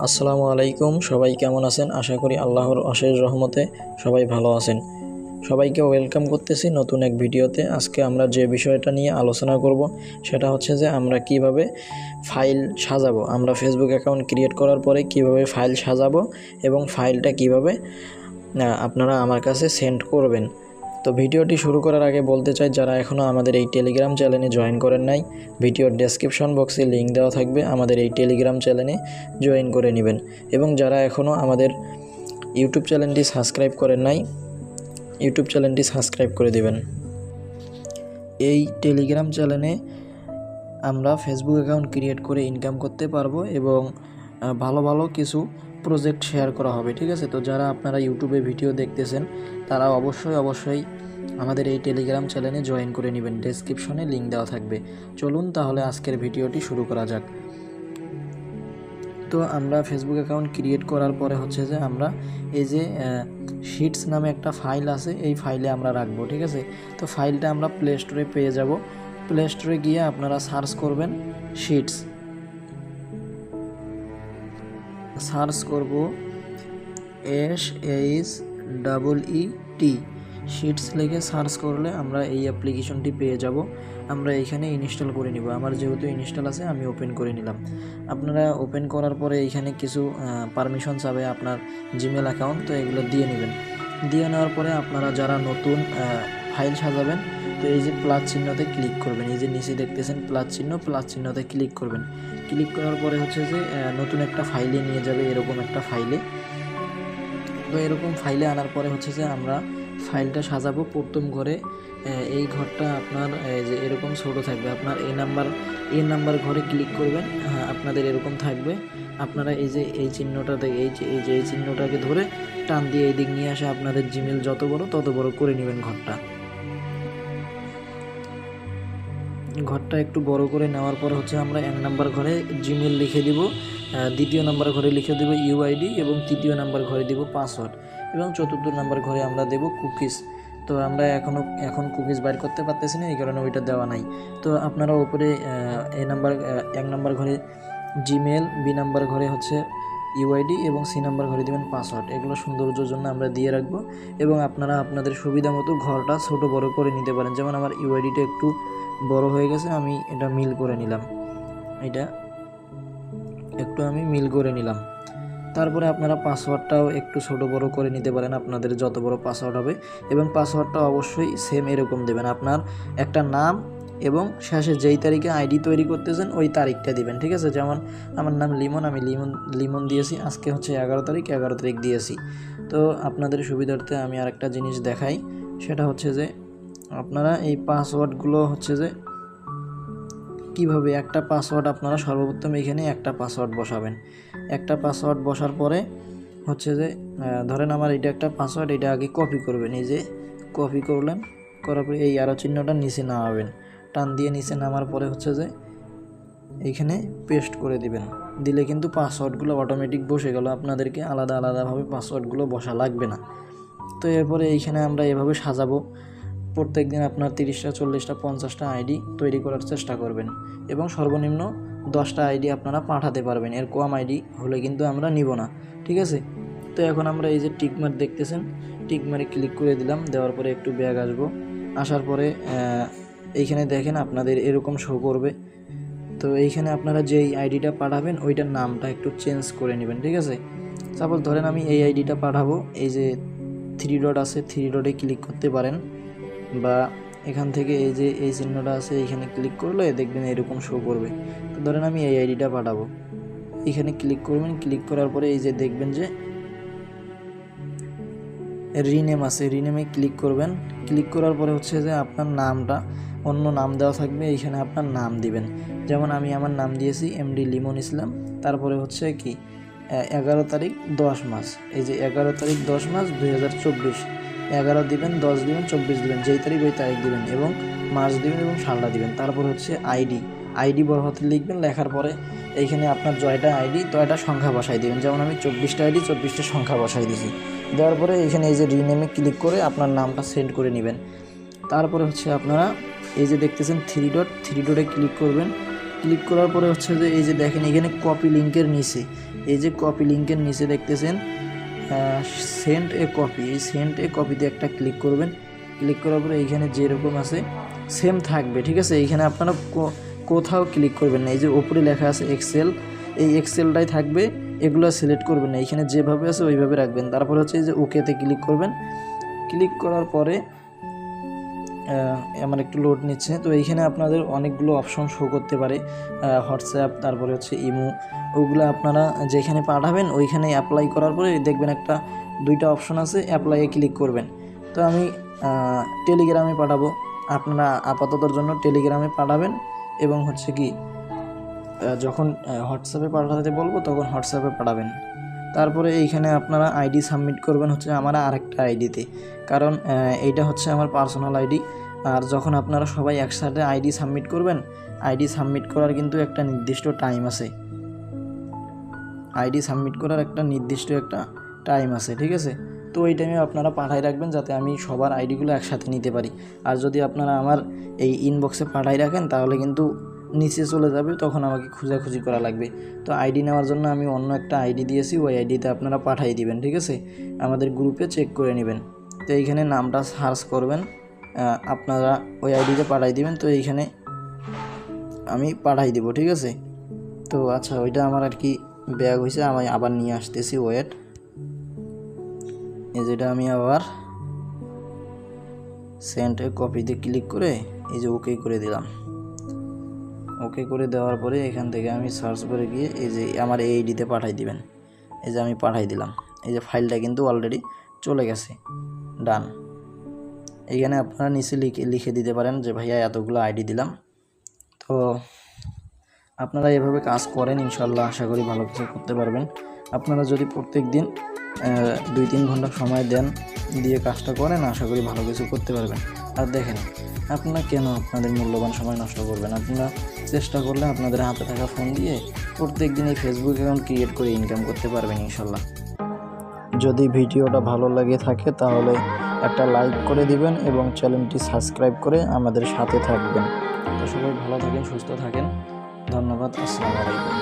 আসসালামু আলাইকুম। সবাই কেমন আছেন? আশা করি আল্লাহর অশেষ রহমতে সবাই ভালো আছেন। সবাইকে ওয়েলকাম করতেছি নতুন এক ভিডিওতে। আজকে আমরা যে বিষয়টা নিয়ে আলোচনা করব সেটা হচ্ছে যে আমরা কিভাবে ফাইল সাজাবো। আমরা ফেসবুক অ্যাকাউন্ট ক্রিয়েট করার পরে কিভাবে ফাইল সাজাবো এবং ফাইলটা কিভাবে আপনারা আমার কাছে সেন্ড করবেন। তো ভিডিওটি শুরু করার আগে বলতে চাই, যারা এখনও আমাদের এই টেলিগ্রাম চ্যানেলে জয়েন করেন নাই, ভিডিওর ডেসক্রিপশন বক্সে লিঙ্ক দেওয়া থাকবে, আমাদের এই টেলিগ্রাম চ্যানেলে জয়েন করে নেবেন। এবং যারা এখনও আমাদের ইউটিউব চ্যানেলটি সাবস্ক্রাইব করেন নাই, ইউটিউব চ্যানেলটি সাবস্ক্রাইব করে দেবেন। এই টেলিগ্রাম চ্যানেলে আমরা ফেসবুক অ্যাকাউন্ট ক্রিয়েট করে ইনকাম করতে পারবো এবং ভালো ভালো কিছু প্রজেক্ট শেয়ার করা হবে, ঠিক আছে? তো যারা আপনারা ইউটিউবে ভিডিও দেখতেছেন তারা অবশ্যই আমাদের এই টেলিগ্রাম চ্যানেলে জয়েন করে নেবেন। ডেসক্রিপশনে লিঙ্ক দেওয়া থাকবে। চলুন তাহলে আজকের ভিডিওটি শুরু করা যাক। তো আমরা ফেসবুক অ্যাকাউন্ট ক্রিয়েট করার পরে হচ্ছে যে আমরা এই যে শিটস নামে একটা ফাইল আছে, এই ফাইলে আমরা রাখবো, ঠিক আছে? তো ফাইলটা আমরা প্লে স্টোরে পেয়ে যাব। প্লে স্টোরে গিয়ে আপনারা সার্চ করবেন শিটস, সার্চ করব SHEET শিটস লিখে সার্চ করলে আমরা এই অ্যাপ্লিকেশনটি পেয়ে যাব। আমরা এইখানে ইনস্টল করে নিব। আমার যেহেতু ইনস্টল আছে আমি ওপেন করে নিলাম। আপনারা ওপেন করার পরে এইখানে কিছু পারমিশন চাবে আপনার জিমেল অ্যাকাউন্ট, তো এগুলো দিয়ে নেবেন। দিয়ে নেওয়ার পরে আপনারা যারা নতুন ফাইল সাজাবেন, তো এই যে প্লাস চিহ্নতে ক্লিক করবেন। এই যে নিচে দেখতেছেন প্লাস চিহ্নতে ক্লিক করবেন। ক্লিক করার পরে হচ্ছে যে নতুন একটা ফাইলে নিয়ে যাবে, এরকম একটা ফাইলে। তো এরকম ফাইলে আনার পরে হচ্ছে যে আমরা ফাইলটা সাজাবো। প্রথম ঘরে এই ঘরটা আপনার যে এরকম ছোটো থাকবে, আপনার এ নাম্বার ঘরে ক্লিক করবেন। আপনাদের এরকম থাকবে। আপনারা এই যে এই চিহ্নটাতে এই চিহ্নটাকে ধরে টান দিয়ে এই দিক নিয়ে আসে আপনাদের জিমেল যত বড় তত বড় করে নেবেন। ঘরটা একটু বড় করে নেওয়ার পর হচ্ছে আমরা 1 নাম্বার ঘরে জিমেল লিখে দিব, 2য় নাম্বার ঘরে লিখে দেব UID এবং 3য় নাম্বার ঘরে দেব পাসওয়ার্ড এবং 4র্থ নাম্বার ঘরে আমরা দেব কুকিজ। তো আমরা এখন কুকিজ বাইর করতে পারতেছি না, এই কারণে ওইটা দেওয়া নাই। তো আপনারা উপরে 1 নাম্বার ঘরে জিমেল, B নাম্বার ঘরে হচ্ছে UID এবং C নাম্বার ঘরে দেবেন পাসওয়ার্ড। এগুলো সৌন্দর্যের জন্য আমরা দিয়ে রাখবো এবং আপনারা আপনাদের সুবিধা মতো ঘরটা ছোট বড় করে নিতে পারেন। যেমন আমার UIDটা একটু বড় হয়ে গেছে, আমি এটা মিল করে নিলাম, আমি মিল করে নিলাম। তারপরে আপনারা পাসওয়ার্ডটাও একটু ছোট বড় করে নিতে পারেন, আপনাদের যত বড় পাসওয়ার্ড হবে। এবং পাসওয়ার্ডটা অবশ্যই সেম এরকম দেবেন, আপনার একটা নাম এবং শেষে যেই তারিখে আইডি তৈরি করতেছেন ওই তারিখটা দিবেন, ঠিক আছে? যেমন আমার নাম লিমন, আমি লিমন দিয়েছি। আজকে হচ্ছে 11 তারিখ দিয়েছি। তো আপনাদের সুবিধার্থে আমি আরেকটা জিনিস দেখাই, সেটা হচ্ছে যে আপনারা এই পাসওয়ার্ডগুলো হচ্ছে যে কিভাবে একটা পাসওয়ার্ড আপনারা সর্বপ্রথম এখানে একটা পাসওয়ার্ড বসাবেন। একটা পাসওয়ার্ড বসার পরে হচ্ছে যে ধরেন আমার এটা একটা পাসওয়ার্ড, এটা আগে কপি করবেন। এই যে কপি করলেন, করার পরে এই আরও চিহ্নটা নিচে নামাবেন। টান দিয়ে নিচে নামার পরে হচ্ছে যে এইখানে পেস্ট করে দিবেন। দিলে কিন্তু পাসওয়ার্ডগুলো অটোমেটিক বসে গেল, আপনাদেরকে আলাদাভাবে পাসওয়ার্ডগুলো বসা লাগবে না। তো এরপরে এইখানে আমরা এভাবে সাজাবো। প্রত্যেক দিন আপনার 30টা 40টা 50টা আইডি তৈরি করার চেষ্টা করবেন এবং সর্বনিম্ন 10টা আইডি আপনারা পাঠাতে পারবেন। এর কম আইডি হলে কিন্তু আমরা নিব না, ঠিক আছে? তো এখন আমরা এই যে টিকমার্ক দেখতেছেন, টিকমার্কে ক্লিক করে দিলাম। দেওয়ার পরে একটু ব্যাগ আসবো, আসার পরে এইখানে দেখেন আপনাদের এরকম শো করবে। তো এইখানে আপনারা যেই আইডিটা পাঠাবেন ওইটার নামটা একটু চেঞ্জ করে নেবেন, ঠিক আছে? সাপোজ ধরেন আমি এই আইডিটা পাঠাবো, এই যে 3 ডট আছে, 3 ডটে ক্লিক করতে পারেন, বা এখান থেকে এই যে এই চিহ্নটা আছে এইখানে ক্লিক করলে দেখবেন এরকম শো করবে। তো ধরেন আমি এই আইডিটা পাঠাবো, এখানে ক্লিক করবেন। ক্লিক করার পরে এই যে দেখবেন যে রিনেম আছে, রিনেমে ক্লিক করবেন। ক্লিক করার পরে হচ্ছে যে আপনার নামটা অন্য নাম দেওয়া থাকবে, এইখানে আপনার নাম দিবেন। যেমন আমি আমার নাম দিয়েছি MD লিমন ইসলাম। তারপরে হচ্ছে কি 11 তারিখ 10 মাস, এই যে 11 তারিখ 10 মাস 2024, 11 দিবেন, 10 দিবেন, 24 দিবেন, যেই তারিখ ওই তারিখ দিবেন এবং মাস দিবেন এবং সালটা দিবেন। তারপর হচ্ছে আইডি বড় হাতে লিখবেন। লেখার পরে এইখানে আপনার জয়টা আইডি, তো এটা সংখ্যা বসাই দিবেন। যেমন আমি 24টা আইডি 24টা সংখ্যা বসাই দিয়েছি। দেওয়ার পরে এখানে এই যে রিনেমে ক্লিক করে আপনার নামটা সেন্ড করে নেবেন। তারপরে হচ্ছে আপনারা এই যে দেখতেছেন 3 ডটে ক্লিক করবেন। ক্লিক করার পরে হচ্ছে যে এই যে দেখেন এখানে কপি লিঙ্কের নিচে, এই যে কপি লিঙ্কের নিচে দেখতেছেন সেন্ড এ কপি, এই সেন্ড এ কপিতে একটা ক্লিক করবেন। ক্লিক করার পরে এইখানে যেরকম আছে সেম থাকবে, ঠিক আছে। এইখানে আপনারা কোথাও ক্লিক করবেন না, এই যে উপরে লেখা আছে এক্সেল, এই এক্সেলটাই থাকবে, এগুলো সিলেক্ট করবেন না, এইখানে যেভাবে আছে ওইভাবে রাখবেন। তারপর হচ্ছে এই যে ওকেতে ক্লিক করবেন। ক্লিক করার পরে আমার একটু লোড নিচ্ছে, তো এইখানে আপনাদের অনেকগুলো অপশন শো করতে পারে, হোয়াটসঅ্যাপ, তারপরে হচ্ছে ইমো, ওগুলো আপনারা যেখানে পাঠাবেন ওইখানে অ্যাপ্লাই করার পরে দেখবেন একটা 2টা অপশন আছে, অ্যাপ্লাইয়ে ক্লিক করবেন। তো আমি টেলিগ্রামে পাঠাবো, আপনারা আপাততর জন্য টেলিগ্রামে পাঠাবেন এবং হচ্ছে কি যখন হোয়াটসঅ্যাপে পাঠাতে বলবো তখন হোয়াটসঅ্যাপে পাঠাবেন। তারপরে এইখানে আপনারা আইডি সাবমিট করবেন হচ্ছে আমার আরেকটা আইডিতে, কারণ এইটা হচ্ছে আমার পার্সোনাল আইডি। আর যখন আপনারা সবাই একসাথে আইডি সাবমিট করবেন, আইডি সাবমিট করার কিন্তু একটা নির্দিষ্ট টাইম আছে, আইডি সাবমিট করার একটা নির্দিষ্ট একটা টাইম আছে, ঠিক আছে। তো ওই টাইমে আপনারা পাঠাই রাখবেন যাতে আমি সবার আইডিগুলো একসাথে নিতে পারি। আর যদি আপনারা আমার এই ইনবক্সে পাঠাই রাখেন তাহলে কিন্তু নিচে চলে যাবে, তখন আমাকে খোঁজাখুঁজি করা লাগবে। তো আইডি নেওয়ার জন্য আমি অন্য একটা আইডি দিয়েছি, ওই আইডিতে আপনারা পাঠিয়ে দিবেন, ঠিক আছে। আমাদের গ্রুপে চেক করে নেবেন। তো এইখানে নামটা সার্চ করবেন, আপনারা ওই আইডিতে পাঠিয়ে দিবেন। তো এইখানে আমি পাঠাই দিব, ঠিক আছে। তো আচ্ছা, ওইটা আমার আর কি ব্যাগ হয়েছে, আমি আবার নিয়ে আসতেছি, ওয়েট। এই যেটা আমি আবার সেন্ড এ কপিতে ক্লিক করে এই যে ওকে করে দিলাম। ওকে করে দেওয়ার পরে এখান থেকে আমি সার্চ করে গিয়ে এই যে আমার এই আইডিতে পাঠাই দিবেন। এই যে আমি পাঠাই দিলাম, এই যে ফাইলটা কিন্তু অলরেডি চলে গেছে, ডান। এইখানে আপনারা নিচে লিখে দিতে পারেন যে ভাইয়া এতগুলো আইডি দিলাম। তো আপনারা এভাবে কাজ করেন, ইনশাল্লাহ আশা করি ভালো কিছু করতে পারবেন। আপনারা যদি প্রত্যেক দিন 2-3 ঘন্টা সময় দেন, দিয়ে কাজটা করেন, আশা করি ভালো কিছু করতে পারবেন। আর দেখেন, আপনারা কেন আপনাদের মূল্যবান সময় নষ্ট করবেন? আপনারা চেষ্টা করলে আপনাদের হাতে থাকা ফোন দিয়ে প্রত্যেক দিন এই ফেসবুক অ্যাকাউন্ট ক্রিয়েট করে ইনকাম করতে পারবেন ইনশাল্লাহ। যদি ভিডিওটা ভালো লাগে থাকে তাহলে একটা লাইক করে দিবেন এবং চ্যানেলটি সাবস্ক্রাইব করে আমাদের সাথে থাকবেন। তো সবাই ভালো থাকেন, সুস্থ থাকেন, ধন্যবাদ, আসসালামু আলাইকুম।